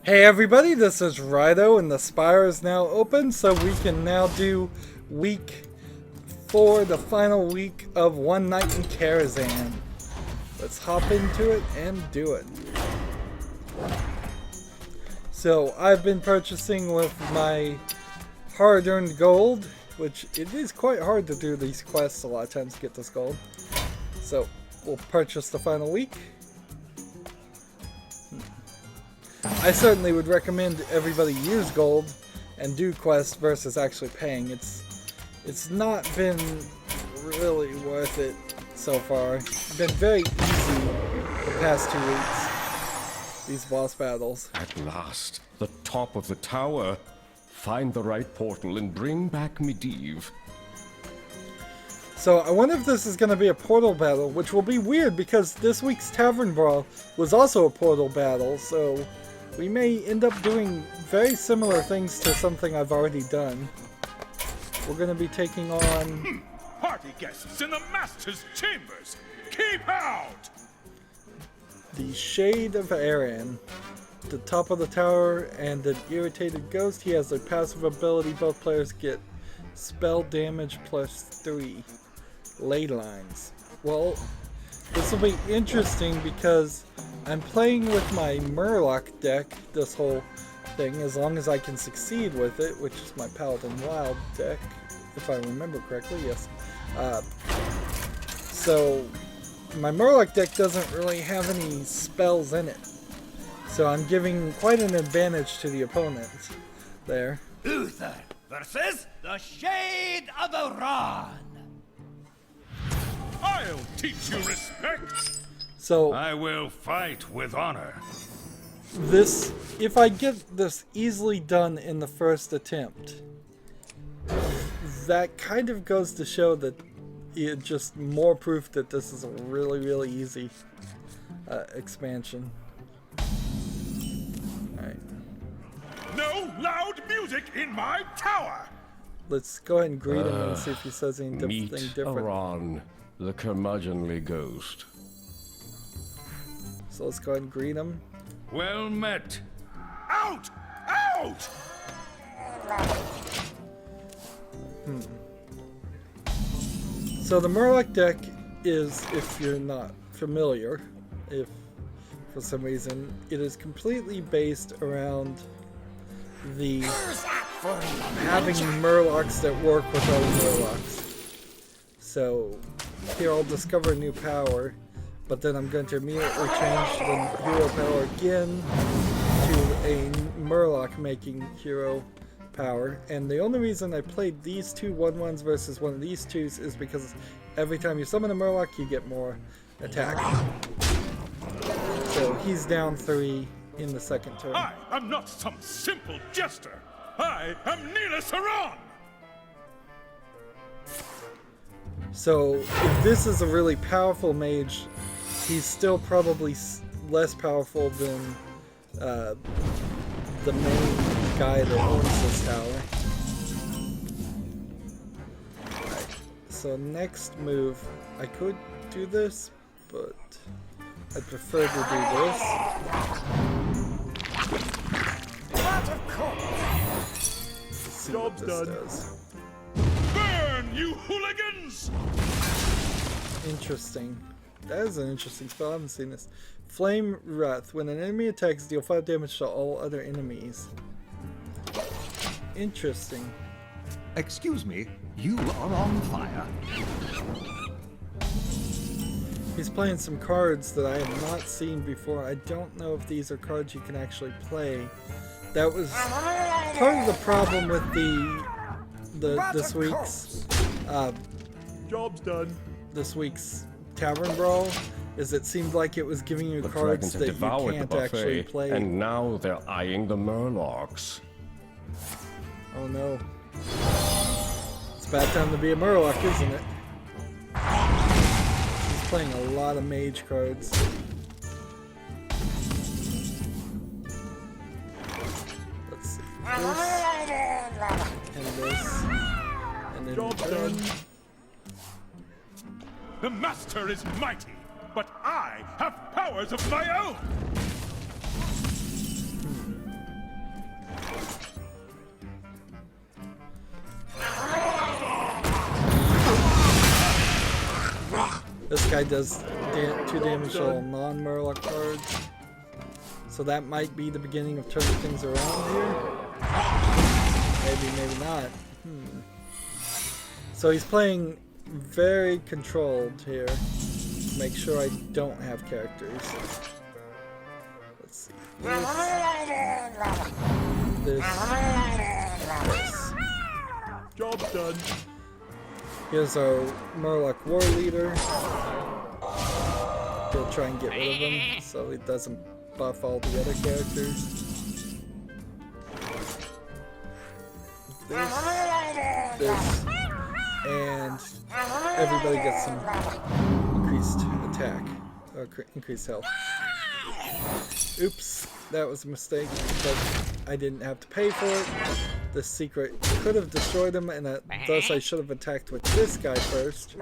Hey everybody, this is Rydo, and the Spire is now open, so we can now do week 4, the final week of One Night in Karazhan. Let's hop into it and do it. So, I've been purchasing with my hard-earned gold, which it is quite hard to do these quests a lot of times to get this gold. So, we'll purchase the final week. I certainly would recommend everybody use gold and do quests versus actually paying. It's not been really worth it so far. It's been very easy the past 2 weeks, these boss battles. At last, the top of the tower. Find the right portal and bring back Medivh. So I wonder if this is going to be a portal battle, which will be weird because this week's Tavern Brawl was also a portal battle, so we may end up doing very similar things to something I've already done. We're going to be taking on... Party guests in the Master's chambers! Keep out! the Shade of Aran. The top of the tower and an irritated ghost. He has a passive ability. Both players get spell damage +3. Ley lines. Well, this will be interesting because I'm playing with my Murloc deck this whole thing, as long as I can succeed with it, which is my Paladin Wild deck, if I remember correctly, yes. So, my Murloc deck doesn't really have any spells in it. So I'm giving quite an advantage to the opponent there. Uther versus the Shade of Aran. I'll teach you respect! So I will fight with honor. this, if I get this easily done in the first attempt, that kind of goes to show that it's just more proof that this is a really, really easy expansion. Alright. No loud music in my tower! Let's go ahead and greet him and see if he says anything Meet different. Aran, the curmudgeonly ghost. So let's go ahead and greet him. Well met. Out! Out! So the Murloc deck is, if you're not familiar, if for some reason, it is completely based around the having Murlocs that work with other Murlocs. So here I'll discover a new power, but then I'm going to immediately change the hero power again to a Murloc making hero power. And the only reason I played these two 1/1s versus one of these twos is because every time you summon a Murloc, you get more attack. So he's down 3 in the second turn. I am not some simple jester. I am Neelis Aran! So if this is a really powerful mage, he's still probably less powerful than the main guy that owns this tower. Right. So next move, I could do this, but I'd prefer to do this. Let's see what this does. Burn, you hooligans! Interesting. That is an interesting spell. I haven't seen this. Flame Wrath. When an enemy attacks, deal 5 damage to all other enemies. Interesting. Excuse me, you are on fire. He's playing some cards that I have not seen before. I don't know if these are cards you can actually play. That was part of the problem with this week's Job's done. this week's Tavern Brawl, is it seemed like it was giving you The cards dragons have that you devoured the can't actually buffet, play. and now they're eyeing the Murlocs. Oh no. It's a bad time to be a Murloc, isn't it? He's playing a lot of mage cards. Let's see. This. And this. And then return. The Master is mighty, but I have powers of my own! guy does 2 damage to all non-Murloc cards. So that might be the beginning of turning things around here. Maybe, maybe not. So he's playing very controlled here. Make sure I don't have characters. Let's see. This. Job done. Here's our Murloc War Leader. He'll try and get rid of him so he doesn't buff all the other characters. This, and everybody gets some increased attack, or increased health. Oops, that was a mistake, but I didn't have to pay for it. The secret could have destroyed him, and thus I should have attacked with this guy first.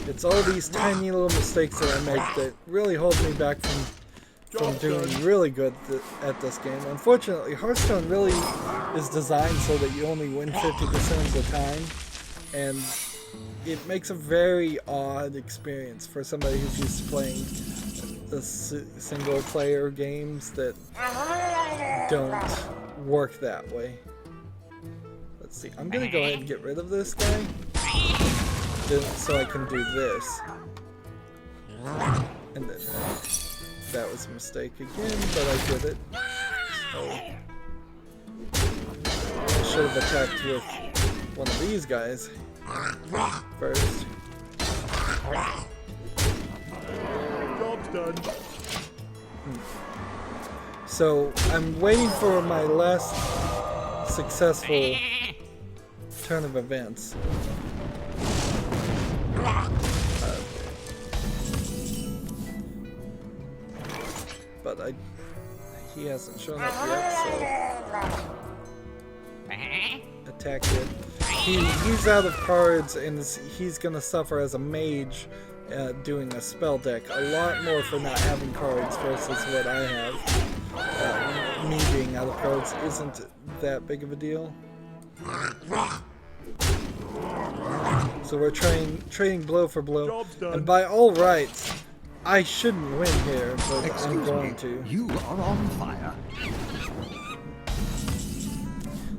It's all these tiny little mistakes that I make that really hold me back from doing really good at this game. Unfortunately, Hearthstone really is designed so that you only win 50% of the time, and it makes a very odd experience for somebody who's used to playing the single-player games that don't work that way. Let's see. I'm gonna go ahead and get rid of this guy, so I can do this, and then. That was a mistake again, but I did it. So I should have attacked with one of these guys first. Job's done. So I'm waiting for my last successful turn of events. But he hasn't shown up yet, so attack it. He's out of cards, and he's gonna suffer as a mage doing a spell deck a lot more for not having cards versus what I have. Me being out of cards isn't that big of a deal. So we're trading blow for blow, and by all rights, I shouldn't win here, but I'm going to. You are on fire.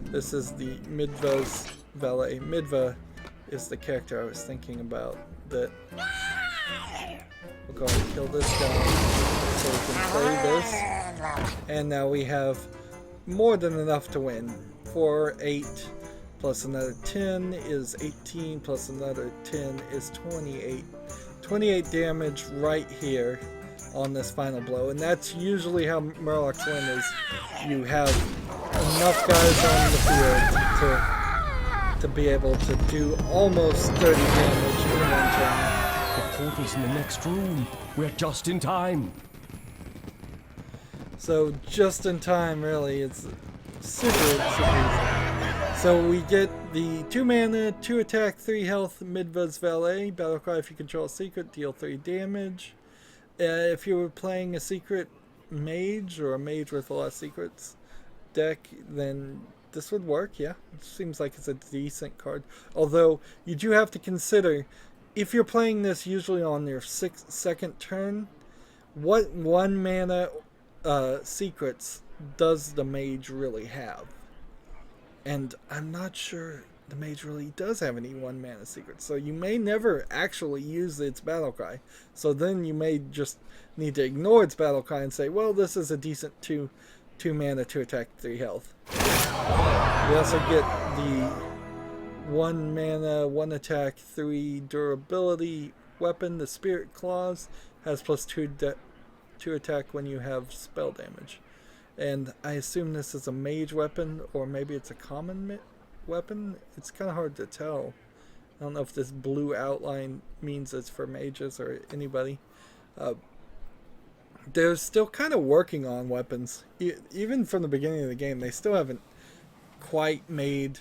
This is the Midva's valet. Midva is the character I was thinking about. That we'll go ahead and kill this guy so we can play this. And now we have more than enough to win. 4, 8, plus another 10 is 18, plus another 10 is 28. 28 damage right here on this final blow, and that's usually how Murlocs win, is you have enough guys on the field to be able to do almost 30 damage in one turn. The portal's in the next room. We're just in time. So just in time, really. It's super easy. So we get the 2 mana, 2 attack, 3 health, Midva's Valet. Battlecry if you control a secret, deal 3 damage. If you were playing a secret mage, or a mage with a lot of secrets deck, then this would work, yeah. It seems like it's a decent card. Although, you do have to consider, if you're playing this usually on your second turn, what 1 mana secrets does the mage really have? And I'm not sure the mage really does have any 1 mana secrets. So you may never actually use its battle cry. So then you may just need to ignore its battle cry and say, well, this is a decent 2 mana, 2 attack, 3 health. We also get the 1 mana, 1 attack, 3 durability weapon. The Spirit Claws has plus 2 attack when you have spell damage. And I assume this is a mage weapon, or maybe it's a common weapon. It's kind of hard to tell. I don't know if this blue outline means it's for mages or anybody. They're still kind of working on weapons. Even from the beginning of the game, they still haven't quite made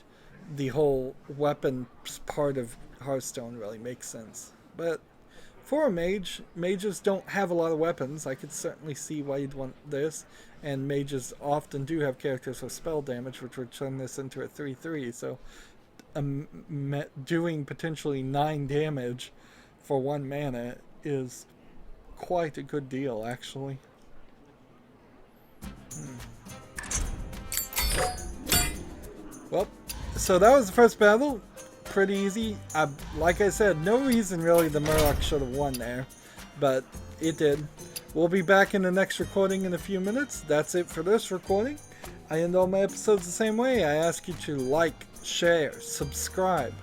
the whole weapon part of Hearthstone really make sense. But for a mage, mages don't have a lot of weapons. I could certainly see why you'd want this. And mages often do have characters with spell damage, which would turn this into a 3/3. So doing potentially 9 damage for 1 mana is quite a good deal, actually. Well, so that was the first battle. Pretty easy. Like I said, no reason really the Murloc should have won there, but it did. We'll be back in the next recording in a few minutes. That's it for this recording. I end all my episodes the same way. I ask you to like, share, subscribe,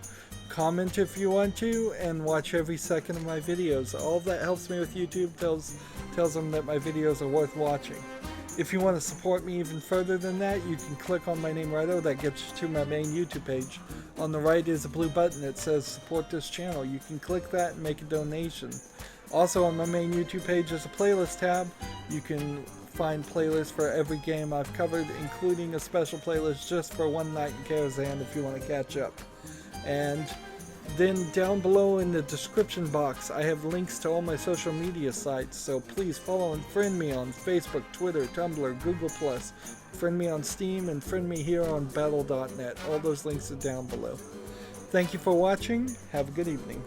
comment if you want to, and watch every second of my videos. All of that helps me with YouTube, tells them that my videos are worth watching. If you want to support me even further than that, you can click on my name Rydo. That gets you to my main YouTube page. On the right is a blue button that says support this channel. You can click that and make a donation. Also on my main YouTube page is a playlist tab. You can find playlists for every game I've covered, including a special playlist just for One Night in Karazhan if you want to catch up. And then down below in the description box, I have links to all my social media sites, so please follow and friend me on Facebook, Twitter, Tumblr, Google+. Friend me on Steam, and friend me here on battle.net. All those links are down below. Thank you for watching. Have a good evening.